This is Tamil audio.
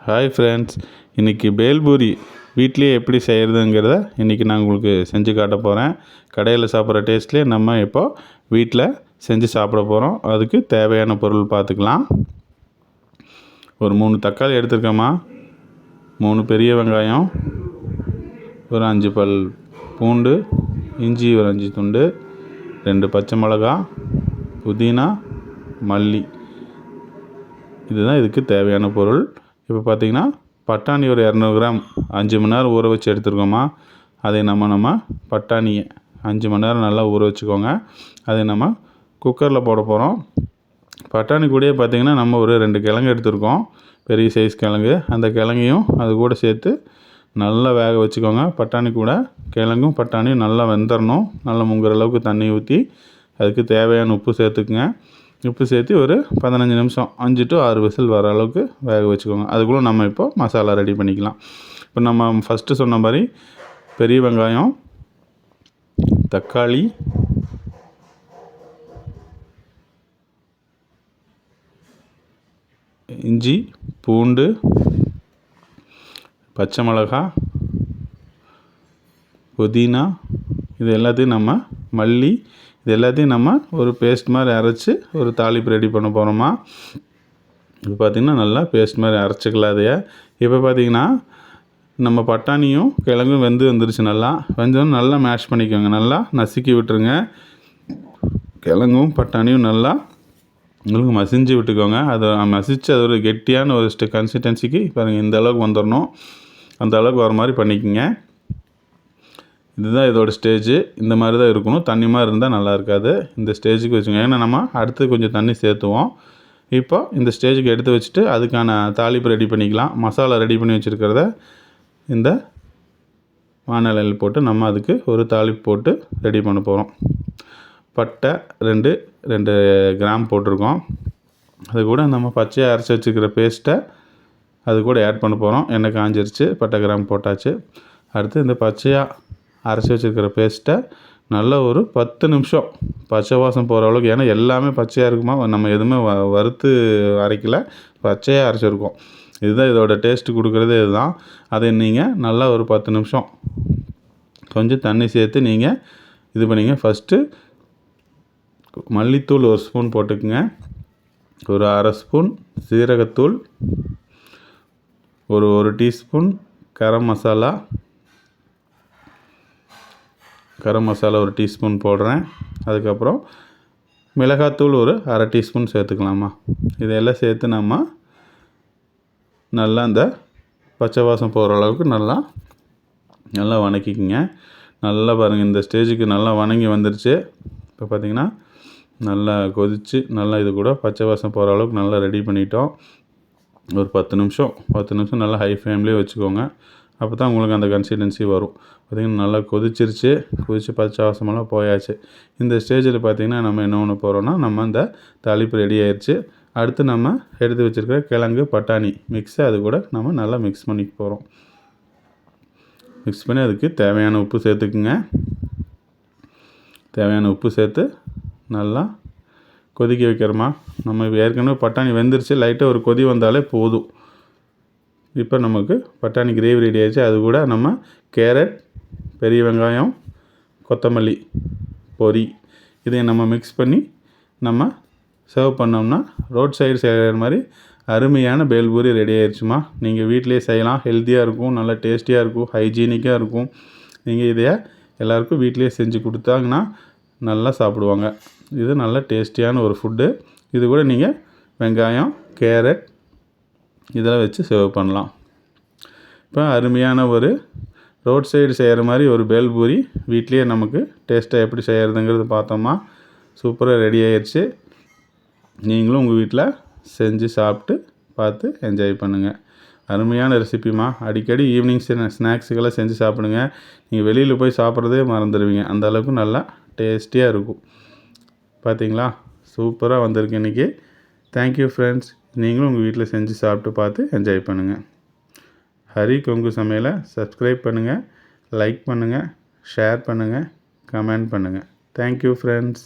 ஹாய் ஃப்ரெண்ட்ஸ், இன்றைக்கி பேல்பூரி வீட்லேயே எப்படி செய்கிறதுங்கிறத இன்றைக்கி நான் உங்களுக்கு செஞ்சு காட்ட போகிறேன். கடையில் சாப்பிட்ற டேஸ்ட்லேயே நம்ம இப்போ வீட்டில் செஞ்சு சாப்பிட போகிறோம். அதுக்கு தேவையான பொருள் பார்த்துக்கலாம். ஒரு 3 தக்காளி எடுத்துருக்கேம்மா, 3 பெரிய வெங்காயம், ஒரு 5 பல் பூண்டு, இஞ்சி ஒரு 5 துண்டு, 2 பச்சை மிளகா, புதினா, மல்லி. இதுதான் இதுக்கு தேவையான பொருள். இப்போ பார்த்திங்கன்னா பட்டாணி ஒரு 200 கிராம் 5 மணி நேரம் ஊற வச்சு எடுத்துருக்கோமா. அதை நம்ம பட்டாணியை 5 மணி நேரம் நல்லா ஊற வச்சுக்கோங்க. அதை நம்ம குக்கரில் போட போகிறோம். பட்டாணி கூடயே பார்த்திங்கன்னா நம்ம ஒரு 2 கிழங்கு எடுத்துருக்கோம், பெரிய சைஸ் கிழங்கு. அந்த கிழங்கையும் அது கூட சேர்த்து நல்லா வேக வச்சுக்கோங்க. பட்டாணி கூட கிழங்கும் பட்டாணியும் நல்லா வெந்துடணும். நல்லா முங்குற அளவுக்கு தண்ணி ஊற்றி அதுக்கு தேவையான உப்பு சேர்த்துக்குங்க. உப்பு சேர்த்து ஒரு 15 நிமிஷம் 5 to 6 விசில் வர அளவுக்கு வேக வச்சுக்கோங்க. அதுக்குள்ளே நம்ம இப்போ மசாலா ரெடி பண்ணிக்கலாம். இப்போ நம்ம ஃபஸ்ட்டு சொன்ன மாதிரி பெரிய வெங்காயம், தக்காளி, இஞ்சி, பூண்டு, பச்சை மிளகா, புதினா, இது எல்லாத்தையும் நம்ம மல்லி, இது எல்லாத்தையும் நம்ம ஒரு பேஸ்ட் மாதிரி அரைச்சி ஒரு தாளிப்பு ரெடி பண்ண போகிறோமா. இப்போ பார்த்திங்கன்னா நல்லா பேஸ்ட் மாதிரி அரைச்சிக்கலாம். அதையே இப்போ பார்த்திங்கன்னா நம்ம பட்டாணியும் கிழங்கும் வந்துருச்சு. நல்லா வெந்தோன்னு நல்லா மேஷ் பண்ணிக்கோங்க. நல்லா நசுக்கி விட்டுருங்க. கிழங்கும் பட்டாணியும் நல்லா உங்களுக்கு மசிஞ்சு விட்டுக்கோங்க. அதை மசித்து அது ஒரு கெட்டியான ஒரு கன்சிஸ்டன்சிக்கு பாருங்கள், இந்த அளவுக்கு வந்துடணும். அந்த அளவுக்கு வர மாதிரி பண்ணிக்கோங்க. இதுதான் இதோட ஸ்டேஜு. இந்த மாதிரி தான் இருக்கணும். தண்ணி மாதிரி இருந்தால் நல்லா இருக்காது. இந்த ஸ்டேஜுக்கு வச்சுக்கோங்க. ஏன்னா நம்ம அடுத்து கொஞ்சம் தண்ணி சேர்த்துவோம். இப்போ இந்த ஸ்டேஜுக்கு எடுத்து வச்சுட்டு அதுக்கான தாளிப்பு ரெடி பண்ணிக்கலாம். மசாலா ரெடி பண்ணி வச்சுருக்கிறத இந்த வானலியில் போட்டு நம்ம அதுக்கு ஒரு தாளிப்பு போட்டு ரெடி பண்ண போகிறோம். பட்டை 2 கிராம் போட்டிருக்கோம். அது கூட நம்ம பச்சையாக அரைச்சி வச்சுருக்கிற பேஸ்ட்டை அது கூட ஆட் பண்ண போகிறோம். எண்ணெய் காஞ்சிருச்சு, பட்டை கிராம் போட்டாச்சு. அடுத்து இந்த பச்சையாக அரைச்சி வச்சுருக்கிற பேஸ்ட்டை நல்லா ஒரு 10 நிமிஷம் பச்சை வாசம் போகிற அளவுக்கு, ஏன்னா எல்லாமே பச்சையாக இருக்குமா, நம்ம எதுவுமே வறுத்து அரைக்கல, பச்சையாக அரைச்சிருக்கோம். இதுதான் இதோட டேஸ்ட்டு கொடுக்குறதே இதுதான். அதை நீங்கள் நல்லா ஒரு 10 நிமிஷம் கொஞ்சம் தண்ணி சேர்த்து நீங்கள் இது பண்ணிங்க. ஃபஸ்ட்டு மல்லித்தூள் 1 ஸ்பூன் போட்டுக்குங்க. ஒரு 1/2 ஸ்பூன் சீரகத்தூள், ஒரு டீஸ்பூன் கரம் மசாலா 1 டீஸ்பூன் போடுறேன். அதுக்கப்புறம் மிளகாத்தூள் ஒரு 1/2 டீஸ்பூன் சேர்த்துக்கலாமா. இதையெல்லாம் சேர்த்து நம்ம நல்லா இந்த பச்சை வாசம் போகிற அளவுக்கு நல்லா வணக்கிக்குங்க. நல்லா பாருங்கள், இந்த ஸ்டேஜுக்கு நல்லா வணங்கி வந்துருச்சு. இப்போ பார்த்திங்கன்னா நல்லா கொதித்து நல்லா இது கூட பச்சை வாசம் போகிற அளவுக்கு நல்லா ரெடி பண்ணிட்டோம். ஒரு 10 நிமிஷம் நல்லா ஹை ஃப்ளேம்லேயே வச்சுக்கோங்க. அப்போ தான் உங்களுக்கு அந்த கன்சிஸ்டன்சி வரும். பார்த்திங்கன்னா நல்லா கொதிச்சிருச்சு. பச்சை வாசமெல்லாம் போயாச்சு. இந்த ஸ்டேஜில் பார்த்திங்கன்னா நம்ம என்ன பண்ண போகிறோன்னா, நம்ம இந்த தாளிப்பு ரெடி ஆயிடுச்சு. அடுத்து நம்ம எடுத்து வச்சுருக்கிற கிழங்கு பட்டாணி மிக்ஸை அது கூட நம்ம நல்லா மிக்ஸ் பண்ணிக்க போகிறோம். மிக்ஸ் பண்ணி அதுக்கு தேவையான உப்பு சேர்த்துக்குங்க. தேவையான உப்பு சேர்த்து நல்லா கொதிக்க வைக்கிறோமா. நம்ம ஏற்கனவே பட்டாணி வெந்துருச்சு, லைட்டாக ஒரு கொதி வந்தாலே போதும். இப்போ நமக்கு பட்டாணி கிரேவி ரெடி ஆகிடுச்சு. அது கூட நம்ம கேரட், பெரிய வெங்காயம், கொத்தமல்லி பொரி இதை நம்ம மிக்ஸ் பண்ணி நம்ம சர்வ் பண்ணோம்னா ரோட் சைடு செய்கிற மாதிரி அருமையான பேல்பூரி ரெடி ஆயிடுச்சுமா. நீங்கள் வீட்டிலே செய்யலாம். ஹெல்த்தியாக இருக்கும், நல்லா டேஸ்டியாக இருக்கும், ஹைஜீனிக்காக இருக்கும். நீங்கள் இதையை எல்லாேருக்கும் வீட்டிலே செஞ்சு கொடுத்தாங்கன்னா நல்லா சாப்பிடுவாங்க. இது நல்ல டேஸ்டியான ஒரு ஃபுட்டு. இது கூட நீங்கள் வெங்காயம், கேரட் இதெல்லாம் வச்சு சர்வ் பண்ணலாம். இப்போ அருமையான ஒரு ரோட் சைடு செய்கிற மாதிரி ஒரு பேல்பூரி வீட்லேயே நமக்கு டேஸ்ட்டாக எப்படி செய்கிறதுங்கிறது பார்த்தோமா. சூப்பராக ரெடி ஆயிடுச்சு. நீங்களும் உங்கள் வீட்டில் செஞ்சு சாப்பிட்டு பார்த்து என்ஜாய் பண்ணுங்கள். அருமையான ரெசிபிமா. அடிக்கடி ஈவினிங் ஸ்நாக்ஸுக்கெல்லாம் செஞ்சு சாப்பிடுங்க. நீங்கள் வெளியில் போய் சாப்பிட்றதே மறந்துடுவீங்க. அந்த அளவுக்கு நல்லா டேஸ்டியாக இருக்கும். பார்த்தீங்களா, சூப்பராக வந்திருக்கு இன்றைக்கி. Thank you friends. நீங்களும் உங்கள் வீட்டில் செஞ்சு சாப்பிட்டு பார்த்து என்ஜாய் பண்ணுங்கள். ஹரி கொங்கு சமையலை சப்ஸ்கிரைப் பண்ணுங்கள், லைக் பண்ணுங்கள், ஷேர் பண்ணுங்கள், கமெண்ட் பண்ணுங்கள். Thank you friends.